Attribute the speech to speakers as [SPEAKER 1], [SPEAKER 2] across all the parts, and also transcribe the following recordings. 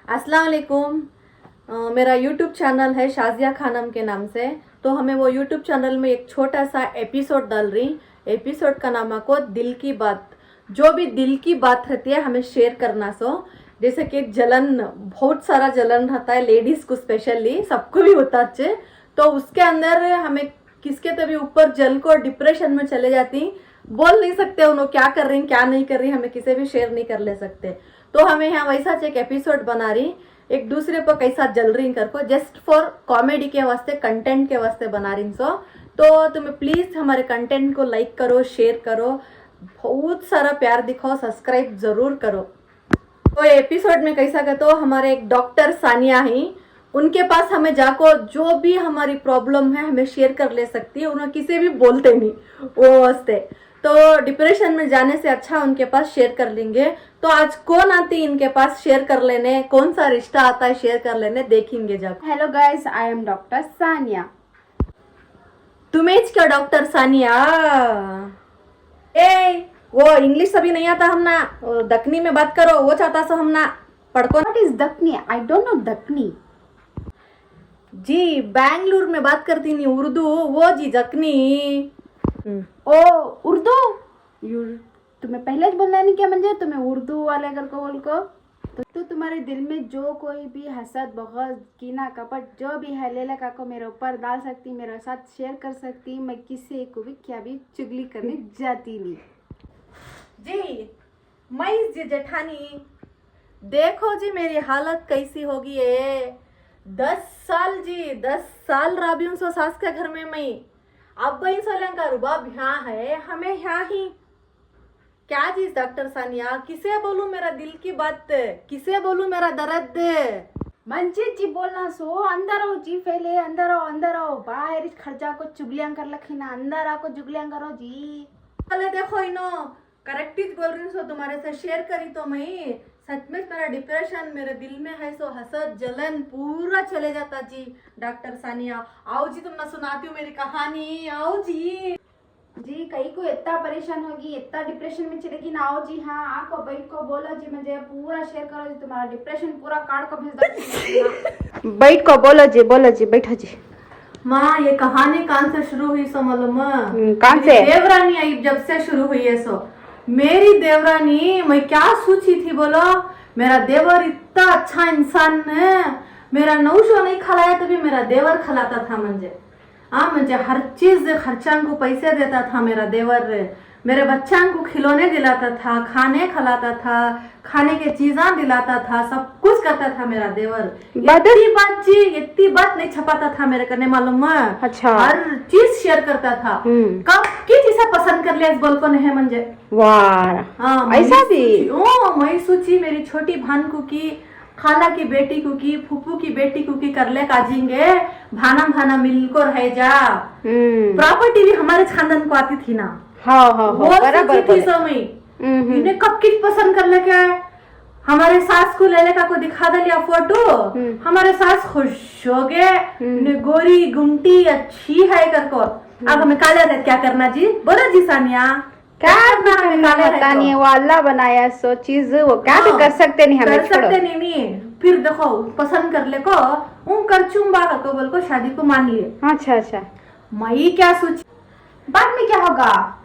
[SPEAKER 1] अस्सलाम वालेकुम। मेरा यूट्यूब चैनल है शाजिया खानम के नाम से। तो हमें वो यूट्यूब चैनल में एक छोटा सा एपिसोड डाल रही। एपिसोड का नाम है दिल की बात। जो भी दिल की बात रहती है हमें शेयर करना। जैसे कि जलन, बहुत सारा जलन रहता है लेडीज को, स्पेशली सबको भी होता है। तो उसके अंदर हमें किसके तभी ऊपर जल को डिप्रेशन में चले जाती, बोल नहीं सकते उन्होंने क्या कर रही क्या नहीं कर रही, हमें किसी भी शेयर नहीं कर ले सकते। तो हमें यहाँ वैसा एक एपिसोड बना रही, एक दूसरे पर कैसा जल रही करको, जस्ट फॉर कॉमेडी के वास्ते, कंटेंट के वास्ते बना रही। तो तुम्हें प्लीज हमारे कंटेंट को लाइक करो, शेयर करो, बहुत सारा प्यार दिखाओ, सब्सक्राइब जरूर करो। तो एपिसोड में कैसा का, तो हमारे एक डॉक्टर सानिया ही, उनके पास हमें जाको जो भी हमारी प्रॉब्लम है हमें शेयर कर ले सकती है। उन्हें किसी भी बोलते नहीं वो वास्ते। तो डिप्रेशन में जाने से अच्छा उनके पास शेयर कर लेंगे। तो आज कौन आती इनके पास शेयर कर लेने, कौन सा रिश्ता आता है शेयर कर लेने, देखेंगे जब।
[SPEAKER 2] Hello guys, I am doctor Sania.
[SPEAKER 1] तुम्हें क्या डॉक्टर सानिया? ए वो इंग्लिश सभी नहीं आता हमना, दखनी में बात करो, वो चाहता सो हमना पढ़को।
[SPEAKER 2] What is Deccani? I don't know Deccani.
[SPEAKER 1] जी बैंगलोर में बात करती नहीं, उर्दू वो जी जखनी।
[SPEAKER 2] ओ उर्दू, तुम्हें पहले बोलना नहीं क्या मंजे, तुम्हें उर्दू वाले कर को बोल को। तो तुम्हारे दिल में जो कोई भी हसद, बग़ज़, कीना, कपट जो भी है, ले लगा को मेरे ऊपर डाल सकती, मेरे साथ शेयर कर सकती। मैं किसी को भी क्या भी चुगली करने जाती नहीं।
[SPEAKER 1] जी मैं जी जेठानी, देखो जी मेरी हालत कैसी होगी है। 10 साल जी, 10 साल राबियों सो सास के घर में मैं, अब इन सोलंग का रुबाब यहाँ है, हमें यहाँ ही क्या जी डॉक्टर सानिया, किसे बोलूं मेरा दिल की बात, किसे बोलूं मेरा दर्द।
[SPEAKER 2] मंजीत जी बोलना सो, अंदर आओ जी, पहले अंदर आओ, अंदर आओ, बाहर इस खर्चा को चुगलियां कर लखी ना, अंदर आको चुगलियां करो जी।
[SPEAKER 1] पहले देखो इनो करेक्ट ही बोल रही हूँ, तुम्हारे से शेयर करी तो मैं सच में मेरा डिप्रेशन मेरे दिल में है, सो हसद जलन पूरा चले जाता जी। डॉक्टर सानिया आओ जी, तुम ना सुनाती हूँ मेरी कहानी, आओ जी।
[SPEAKER 2] जी कहीं को इतना परेशान होगी, इतना डिप्रेशन में चलेगी ना, आओ जी। हाँ आपको बैठ को बोलो जी, मुझे पूरा शेयर करो जी, तुम्हारा डिप्रेशन पूरा काट को भेज दो। बैठ को बोलो जी, बोलो जी, बैठो जी।
[SPEAKER 1] माँ ये कहानी कहाँ से शुरू हुई सो मालूम?
[SPEAKER 2] कहाँ से?
[SPEAKER 1] देवरानी आई जब से शुरू हुई है सो। मेरी देवरानी, मैं क्या सोची थी बोलो, मेरा देवर इतना अच्छा इंसान है, मेरा नौशो नहीं खिलाया तभी मेरा देवर खिलाता था मुझे। मुझे हर चीज खर्चा को पैसे देता था मेरा देवर, मेरे बच्चा को खिलौने दिलाता था, खाने खिलाता था, खाने के चीजा दिलाता था, सब कुछ करता था मेरा देवर। इतनी बात नहीं छपाता था मेरे करने, मालूम है?
[SPEAKER 2] अच्छा।
[SPEAKER 1] हर चीज शेयर करता था। कब की चीज पसंद कर लिया इस बोल को नहीं मंजे।
[SPEAKER 2] वाह, ऐसा भी?
[SPEAKER 1] ओ मैं सोची मेरी छोटी भान को की, खाला की बेटी को की, फूफू की बेटी को की कर ले काजेंगे, भाना भाना मिलकर है जा। प्रॉपर्टी भी हमारे खानदान को आती थी ना।
[SPEAKER 2] हाँ,
[SPEAKER 1] वो
[SPEAKER 2] बराबर
[SPEAKER 1] थी समय इन्हें कब की पसंद कर ले क्या, हमारे सास को ले लेका को दिखा दे लिया फोटो, हमारे सास खुश हो गए, गोरी गुमटी अच्छी है करको। अब हमें काले रह क्या करना जी, बोलो जी सानिया,
[SPEAKER 2] क्या पता नहीं, वो अल्लाह बनाया सो चीज, वो क्या भी कर सकते नहीं, हमें
[SPEAKER 1] कर सकते नहीं। फिर देखो पसंद कर ले को कर चुम्बा को बोल को शादी को मान लिए।
[SPEAKER 2] अच्छा।
[SPEAKER 1] मैं क्या सोची
[SPEAKER 2] बाद में क्या होगा?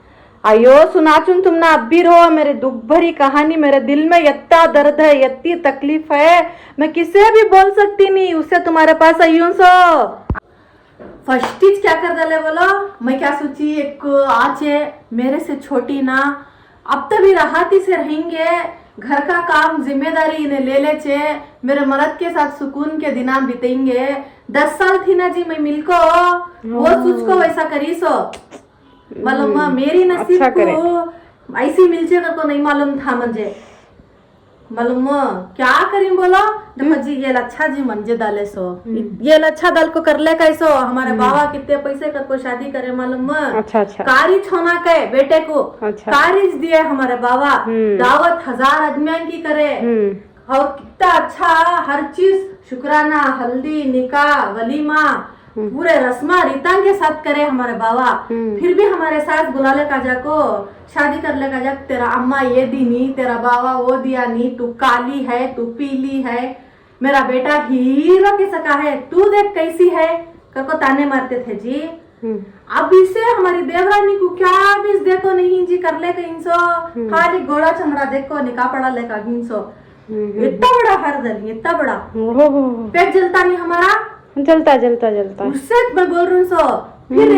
[SPEAKER 1] अयो सुना चुन तुम ना, अब भी रो मेरे दुख भरी कहानी, मेरे दिल में इतना दर्द है, इतनी तकलीफ है, मैं किसे भी बोल सकती नहीं, उससे तुम्हारे पास आई हूँ। सो फर्स्ट चीज क्या कर डाले बोलो, मैं क्या सोची, एक आचे मेरे से छोटी ना, अब तभी राहती से रहेंगे, घर का काम जिम्मेदारी इन्हें ले ले चे, मेरे मर्द के साथ सुकून के दिना बितेंगे। 10 साल थी ना जी मैं मिलको, वो सोच को वैसा करी सो, मालूम मेरी नसीब को ऐसी मिलचेगा तो नहीं मालूम था मुझे, मालूम क्या करी बोलो। देखो जी ये अच्छा जी मंजे डाले सो, ये अच्छा दल को कर ले कैसो, हमारे बाबा कितने पैसे कर को शादी करे मालूम।
[SPEAKER 2] अच्छा।
[SPEAKER 1] कारिज होना के बेटे को, कारिज दिए हमारे बाबा, दावत 1000 आदमियों की करे, और कितना अच्छा हर चीज, शुक्राना, हल्दी, निकाह, वलीमा, पूरे रस्मा रीता के साथ करे हमारे बाबा। फिर भी हमारे साथ बुला ले काजा को, शादी कर ले काजा, तेरा अम्मा ये दी नहीं, तेरा बाबा वो दिया नहीं, तू काली है, तू पीली है, मेरा बेटा हीरो की सका है, तू देख कैसी है, को ताने मारते थे जी। अब इसे हमारी देवरानी को क्या भी देखो नहीं जी कर ले इंसो, खाली घोड़ा चमड़ा देखो निकाह पड़ा लेका इंसो, इतना बड़ा हर दल, इतना बड़ा पेट जलता नहीं हमारा,
[SPEAKER 2] जलता जलता जलता।
[SPEAKER 1] उससे मैं बोल रही हूँ सो, फिर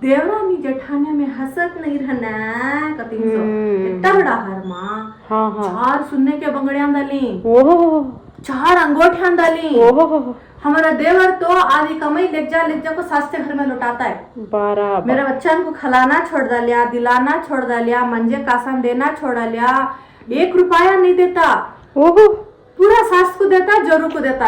[SPEAKER 1] देवरानी जेठानी में हसत नहीं रहना कती सो, इतना बड़ा हर माँ।
[SPEAKER 2] हाँ हाँ।
[SPEAKER 1] 4 सुनने के बंगड़ियां डाली,
[SPEAKER 2] ओहो
[SPEAKER 1] 4 अंगूठियां डाली।
[SPEAKER 2] ओहो।
[SPEAKER 1] हमारा देवर तो आधी कमाई ले जा को सास के घर में लौटाता है।
[SPEAKER 2] बराबर।
[SPEAKER 1] मेरे बच्चन को खिलाना छोड़ डालिया, दिलाना छोड़ डालिया, मंजे कासन देना छोड़ डालिया, 1 रुपया नहीं देता।
[SPEAKER 2] ओहो।
[SPEAKER 1] पूरा सास को देता, जोरू को देता।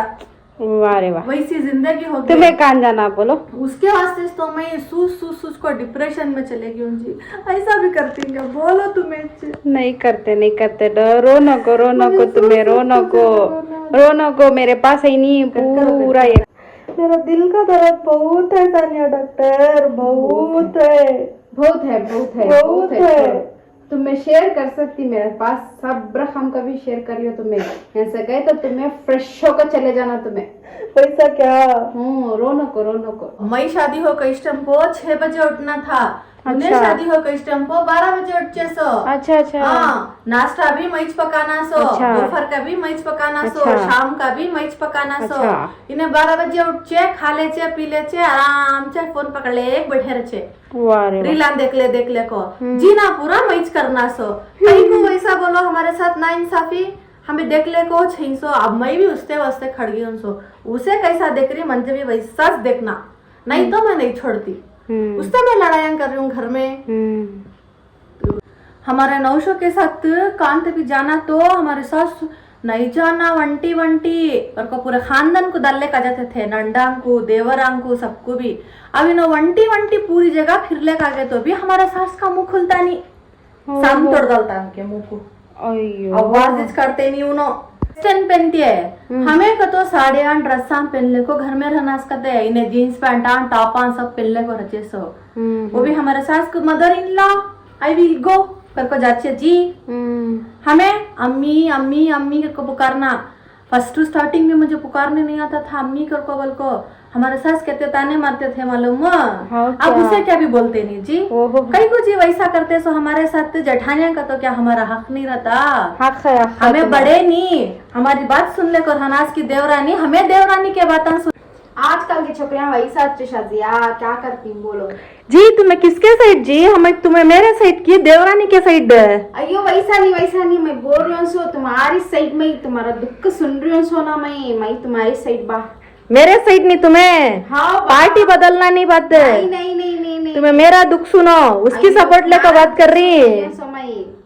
[SPEAKER 2] वाह रे वाह,
[SPEAKER 1] वैसी जिंदगी हो गई।
[SPEAKER 2] तुम्हें कहाँ जाना बोलो।
[SPEAKER 1] उसके वास्ते तो मैं सूस को डिप्रेशन में चलेगी हूँ जी। ऐसा भी करती क्या बोलो तुम्हें?
[SPEAKER 2] नहीं करते नहीं करते, रो नको तुम्हें, रो नको मेरे पास ही नहीं पूरा ये।
[SPEAKER 1] मेरा दिल का दर्द बहुत है तानिया डॉक्टर, बहुत है।
[SPEAKER 2] तुम मैं शेयर कर सकती, मेरे पास सब रकम का भी शेयर करियो तुम्हें। ऐसा कहे तो तुम्हें फ्रेश होकर चले जाना तुम्हें।
[SPEAKER 1] पैसा क्या?
[SPEAKER 2] रो नको।
[SPEAKER 1] मई शादी हो कई टाइम को 6 बजे उठना था। उन्हें शादी हो कई टाइम को 12 बजे उठचे सो।
[SPEAKER 2] अच्छा।
[SPEAKER 1] हाँ, नाश्ता भी मैच पकाना सो,
[SPEAKER 2] अच्छा।
[SPEAKER 1] दोपहर का भी मैच पकाना सो,
[SPEAKER 2] अच्छा।
[SPEAKER 1] शाम का भी मैच पकाना सो।
[SPEAKER 2] अच्छा।
[SPEAKER 1] इन्हें 12 बजे उठचे, खा लेचे, पी लेचे, आराम से फोन पकड़ ले बैठे रहे, रीला देख ले को जीना पूरा मैच करना सो। कहीं को वैसा बोलो हमारे साथ ना इंसाफी, हमें देख ले को छही सो। अब मैं भी उसते वास्ते खड़ गई हूँ सो, उसे कैसा देख रही मंजे भी वैसा देखना, नहीं तो मैं नहीं छोड़ती। उससे मैं लड़ाइयाँ कर रही हूँ घर में। हमारे नौशो के साथ कांत भी जाना तो हमारे सास नहीं जाना, वंटी और को पूरे खानदान को डालने का जाते थे, नंडांग को, देवरांग को, सबको भी। अब इन्हों वंटी पूरी जगह फिरले का गए तो भी हमारा सास का मुंह खुलता नहीं, साम तोड़ डालता उनके मुंह को, आवाज करते नहीं। उन्हों वेस्टर्न पहनती है, हमें तो साड़ियां ड्रेसा पहनने को घर में रहना सकते हैं, इन्हें जीन्स पैंटा टॉपा सब पहनने को रचे सो। वो भी हमारे सास को mother in law I will go करको जाचे जी। हमें अम्मी करको पुकारना, फर्स्ट स्टार्टिंग में मुझे पुकारने नहीं आता था, अम्मी करको बोल को हमारे सास कहते ताने मारते थे मालूम। अब उसे क्या भी बोलते नहीं जी। कई को जी वैसा करते सो हमारे साथ जेठानिया का तो क्या हमारा हक नहीं रहता?
[SPEAKER 2] हक है।
[SPEAKER 1] हमें बड़े नहीं, हमारी बात सुन ले कर हनास की देवरानी, हमें देवरानी के बातें सुन।
[SPEAKER 2] आजकल की छोकरियां वैसा शादिया क्या करती बोलो
[SPEAKER 1] जी? तुम्हें किसके साइड जी? हमें तुम्हें मेरे साइड की देवरानी के साइड?
[SPEAKER 2] अयो वैसा नहीं मैं बोल रही हूँ सो तुम्हारी साइड में, तुम्हारा दुख सुन रही हूँ सो ना, मैं तुम्हारी साइड बा।
[SPEAKER 1] मेरे साइड नहीं तुम्हें?
[SPEAKER 2] हाँ,
[SPEAKER 1] पार्टी बदलना नहीं बात।
[SPEAKER 2] नहीं
[SPEAKER 1] तुम्हें मेरा दुख सुनो, उसकी सपोर्ट लेकर बात कर रही,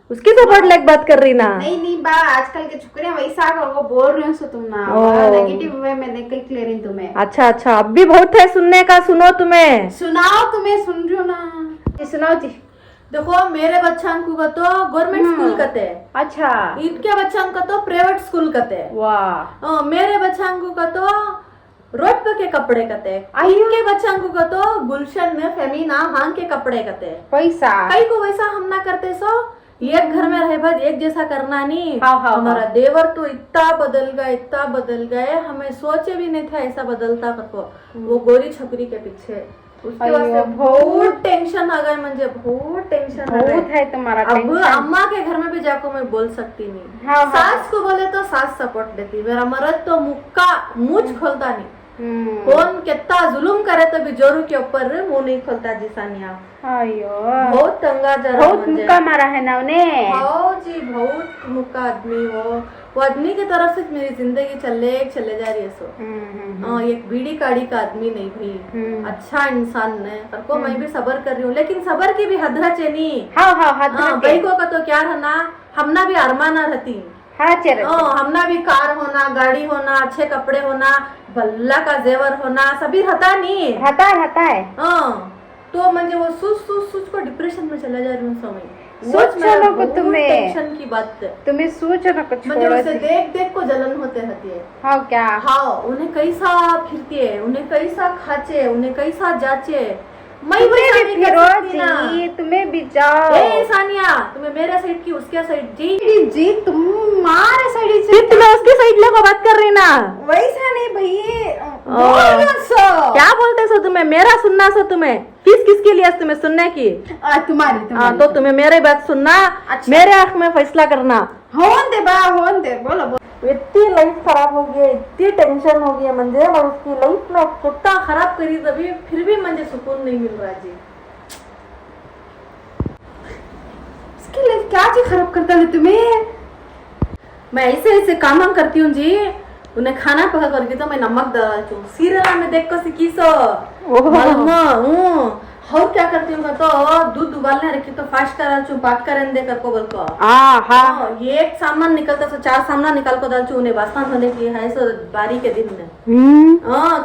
[SPEAKER 1] उसकी सपोर्ट लेकर बात कर रही ना।
[SPEAKER 2] नहीं बा, आजकल के छोकरियां वैसा वो बोल रही हूँ तुम ना, नेगेटिव वे में देख ले रही तुम्हें।
[SPEAKER 1] अच्छा अब भी बहुत है सुनने का, सुनो तुम्हें
[SPEAKER 2] सुनाओ, तुम्हें सुन रही हो ना, सुनाओ जी।
[SPEAKER 1] देखो मेरे बच्चा को तो गवर्नमेंट स्कूल कते,
[SPEAKER 2] अच्छा
[SPEAKER 1] इनके बच्चा को तो प्राइवेट स्कूल कते।
[SPEAKER 2] वाह।
[SPEAKER 1] मेरे बच्चा को तो रोड पे के कपड़े कते, इनके बच्चा को तो गुलशन में फेमिना हां के कपड़े कते।
[SPEAKER 2] पैसा
[SPEAKER 1] कई को वैसा हम ना करते सो, एक घर में रहे बाद एक जैसा करना नहीं।
[SPEAKER 2] हाँ,
[SPEAKER 1] हमारा देवर तो इतना बदल गए, हमें सोचे भी नहीं था ऐसा बदलता करको। वो गोरी छपरी के पीछे उसके वास्ते बहुत टेंशन आ गए, मुझे बहुत टेंशन
[SPEAKER 2] बहुत है तुम्हारा।
[SPEAKER 1] अब अम्मा के घर में भी जाको मैं बोल सकती नहीं।
[SPEAKER 2] हाँ,
[SPEAKER 1] सास को बोले तो सास सपोर्ट देती, मेरा मर्द तो मुझ खोलता नहीं। कौन कितना जुलुम करे तो भी जोरू के ऊपर मुंह नहीं खोलता जी सानिया। बहुत तंगा जरा,
[SPEAKER 2] बहुत मुक्का मारा है ना उन्हें।
[SPEAKER 1] हाँ जी, बहुत मुक्का आदमी वो आदमी की तरफ से मेरी जिंदगी चले जा रही है सो। एक बीड़ी काड़ी का आदमी नहीं भी, अच्छा इंसान है, पर को मैं भी सबर कर रही हूँ, लेकिन सबर की भी हद चेनी। भाई को का तो क्या रहना, हमना भी अरमाना रहती, हमना भी कार होना, गाड़ी होना, अच्छे कपड़े होना, बल्ला का जेवर होना, सभी रहता नहीं
[SPEAKER 2] रहता है।
[SPEAKER 1] तो मुझे वो सोच को डिप्रेशन में चला जा रही हूँ समय।
[SPEAKER 2] सोचो को तुम्हें
[SPEAKER 1] टेंशन की बात, तुम्हें
[SPEAKER 2] सोचो ना कुछ,
[SPEAKER 1] मुझे उसे देख को जलन होते रहती है।
[SPEAKER 2] हाँ क्या?
[SPEAKER 1] हाँ, उन्हें कैसा फिरती है, उन्हें कैसा खाचे, उन्हें कैसा जाचे, मैं
[SPEAKER 2] तुम्हें
[SPEAKER 1] वैसा
[SPEAKER 2] भी
[SPEAKER 1] नहीं कर
[SPEAKER 2] फिरो
[SPEAKER 1] सकती ना।
[SPEAKER 2] जी, तुम्हें भी जाओ।
[SPEAKER 1] ए सानिया, तुम्हें मेरे साइड की उसके साइड जी।
[SPEAKER 2] जी तुम्हारे साइड
[SPEAKER 1] फिर तुम्हें उसकी साइड लेकर बात कर रही ना।
[SPEAKER 2] वैसा नहीं भैया,
[SPEAKER 1] क्या बोलते सो तुम्हें, मेरा सुनना सो तुम्हें, किस किसके लिए तुम्हें सुनने की।
[SPEAKER 2] तुम्हारी
[SPEAKER 1] तो तुम्हें मेरे बात सुनना,
[SPEAKER 2] अच्छा।
[SPEAKER 1] मेरे हक में फैसला करना।
[SPEAKER 2] होन दे बोलो बोलो।
[SPEAKER 1] इतनी लाइफ खराब हो गई, इतनी टेंशन हो गई म्हणजे, और उसकी लाइफ में कितना खराब करी तभी फिर भी मुझे सुकून नहीं मिल रहा जी।
[SPEAKER 2] इसकी लाइफ क्या चीज खराब करता है तुम्हें?
[SPEAKER 1] मैं ऐसे ऐसे काम करती हूँ जी, उन्हें खाना पका करके तो मैं नमक डालती हूँ, सीरियल में देख कर सीखी सो। और क्या करती हूँ तो दूध उबालने रखी तो फास्ट करा चू, पाक करें दे कर को बोल को। ये एक सामान निकलता सो 4 सामान निकाल को डाल चू, उन्हें बासन धोने की है सो बारी के दिन में।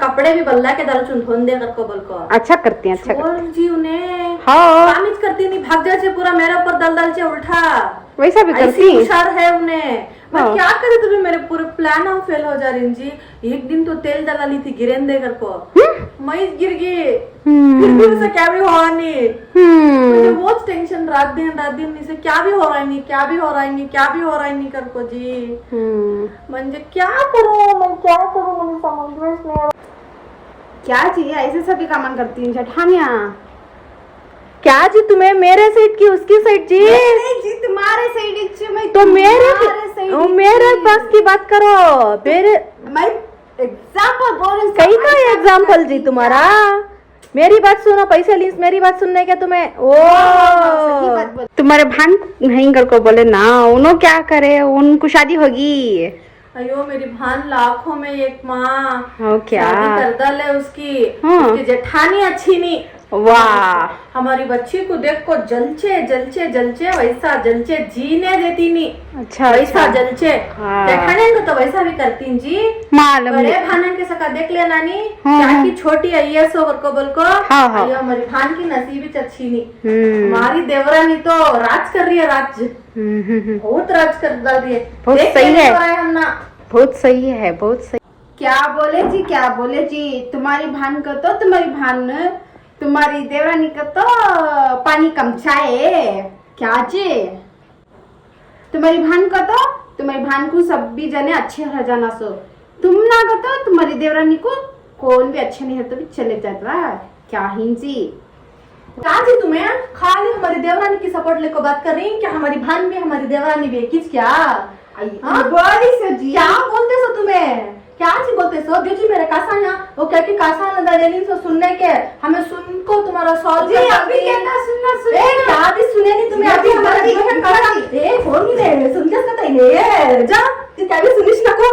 [SPEAKER 1] कपड़े भी बल्ला के डाल चू धोन दे कर को बोल को।
[SPEAKER 2] अच्छा करती हैं, अच्छा
[SPEAKER 1] और जी उन्हें
[SPEAKER 2] हाँ
[SPEAKER 1] काम ही करती नहीं, भाग जाए पूरा मेरे ऊपर दल चे उल्टा।
[SPEAKER 2] वैसा भी
[SPEAKER 1] ऐसी
[SPEAKER 2] करती।
[SPEAKER 1] हुशार है उन्हें। मैं
[SPEAKER 2] हाँ।
[SPEAKER 1] क्या करे तुम्हें, मेरे पूरे प्लान हम फेल हो जा रही जी। एक दिन तो तेल डाला ली थी गिरेंदे कर को, मैं गिर गई, फिर भी उसे क्या भी हुआ नहीं। मुझे बहुत टेंशन रात दिन इसे क्या भी हो रहा है नहीं, क्या भी हो रहा है नहीं, क्या भी हो रहा है नहीं कर को जी। मुझे क्या करूं, मैं क्या करूं, मुझे समझ में नहीं आ रहा।
[SPEAKER 2] क्या चाहिए ऐसे सभी काम करती हैं जेठानिया?
[SPEAKER 1] क्या जी तुम्हें मेरे साइड की उसकी साइड जी?
[SPEAKER 2] नहीं जी तुम्हारे साइड में
[SPEAKER 1] तो मेरे पास की बात करो। मेरे
[SPEAKER 2] मैं एग्जांपल बोल रही हूँ।
[SPEAKER 1] कहीं का एग्जाम्पल जी तुम्हारा? मेरी बात सुनो, पैसे लीस मेरी बात सुनने के तुम्हें।
[SPEAKER 2] सही बात बोल। तुम्हारे भान नहीं कर को बोले ना, उन्हों क्या करे, उनको शादी होगी।
[SPEAKER 1] अयो मेरी भान लाखों में एक माँ,
[SPEAKER 2] हो क्या?
[SPEAKER 1] शादी कर डाले उसकी।
[SPEAKER 2] हाँ।
[SPEAKER 1] उसकी जेठानी अच्छी नहीं।
[SPEAKER 2] वाह,
[SPEAKER 1] हमारी बच्ची को देख को जलचे वैसा जलचे, जीने देती नहीं।
[SPEAKER 2] अच्छा
[SPEAKER 1] वैसा
[SPEAKER 2] अच्छा
[SPEAKER 1] जलचे।
[SPEAKER 2] हाँ।
[SPEAKER 1] जेठानी को तो वैसा भी करती जी।
[SPEAKER 2] मालूम
[SPEAKER 1] बड़े
[SPEAKER 2] नहीं।
[SPEAKER 1] भानन के सका देख ले नानी,
[SPEAKER 2] हाँ,
[SPEAKER 1] क्या
[SPEAKER 2] हाँ।
[SPEAKER 1] की छोटी आई सो को बोल को।
[SPEAKER 2] हाँ, हाँ।
[SPEAKER 1] अयो हमारी भान की नसीब ही अच्छी नहीं। हमारी देवरानी तो राज कर रही है, राज बहुत राज कर डाल रही है।
[SPEAKER 2] बहुत
[SPEAKER 1] देख
[SPEAKER 2] सही
[SPEAKER 1] कैसे
[SPEAKER 2] है।
[SPEAKER 1] हो रहा हम ना।
[SPEAKER 2] बहुत सही है, बहुत सही। क्या बोले जी, क्या बोले जी? तुम्हारी भान को तो तुम्हारी देवरानी का तो पानी कम चाहे क्या जी? तुम्हारी भान को सब भी जने अच्छे रह जाना सो। तुम ना को तो तुम्हारी देवरानी को कौन भी अच्छे नहीं है तो भी चले जाता क्या ही जी।
[SPEAKER 1] क्या जी तुम्हें खाली हमारी देवरानी की सपोर्ट लेकर बात कर रही हैं? क्या हमारी भान भी हमारी देवरानी भी है किस क्या? हाँ?
[SPEAKER 2] बोली सो जी।
[SPEAKER 1] क्या बोलते सो तुम्हें, क्या जी बोलते सो? देखिए मेरे कासा यहाँ वो क्या कि कासा ना डालेली सो सुनने के, हमें सुन को तुम्हारा सॉल्व
[SPEAKER 2] जी अभी कहता सुनना
[SPEAKER 1] क्या भी सुने नहीं तुम्हें अभी हमारा
[SPEAKER 2] जी,
[SPEAKER 1] जो है
[SPEAKER 2] जी,
[SPEAKER 1] कासा
[SPEAKER 2] जी।
[SPEAKER 1] ए फोन ही नहीं सुन के सकता नहीं जा तू क्या भी सुनिस नको।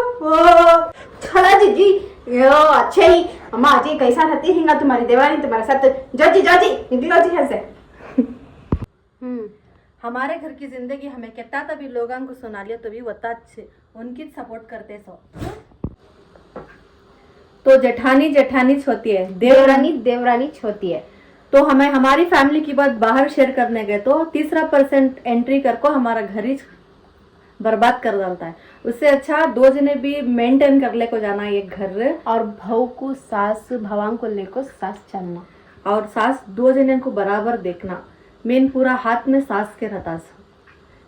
[SPEAKER 2] खला जी यो अच्छे ही अम्मा जी कैसा रहती है तुम्हारी देवानी तुम्हारे साथ? जाजी निकलो जी यहाँ से।
[SPEAKER 1] हमारे घर की जिंदगी हमें कहता तभी लोगों को सुना लिया तभी वता अच्छे उनकी सपोर्ट करते सो। तो जेठानी होती है,
[SPEAKER 2] देवरानी होती है।
[SPEAKER 1] तो हमें हमारी फैमिली की बात बाहर शेयर करने गए तो 30% एंट्री कर को हमारा घर ही बर्बाद कर डालता है। उससे अच्छा 2 जने भी मेंटेन कर ले को जाना एक घर,
[SPEAKER 2] और भाव को सास भवान को लेको सास चलना,
[SPEAKER 1] और सास 2 जने को बराबर देखना। मेन पूरा हाथ में सास के रहता।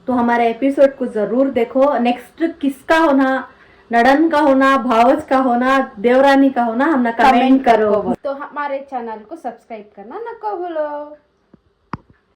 [SPEAKER 1] तो हमारे एपिसोड को जरूर देखो। नेक्स्ट किसका होना, नड़न का होना, भावज का होना, देवरानी का होना, हमने कमेंट करो।
[SPEAKER 2] तो हमारे चैनल को सब्सक्राइब करना न को भूलो।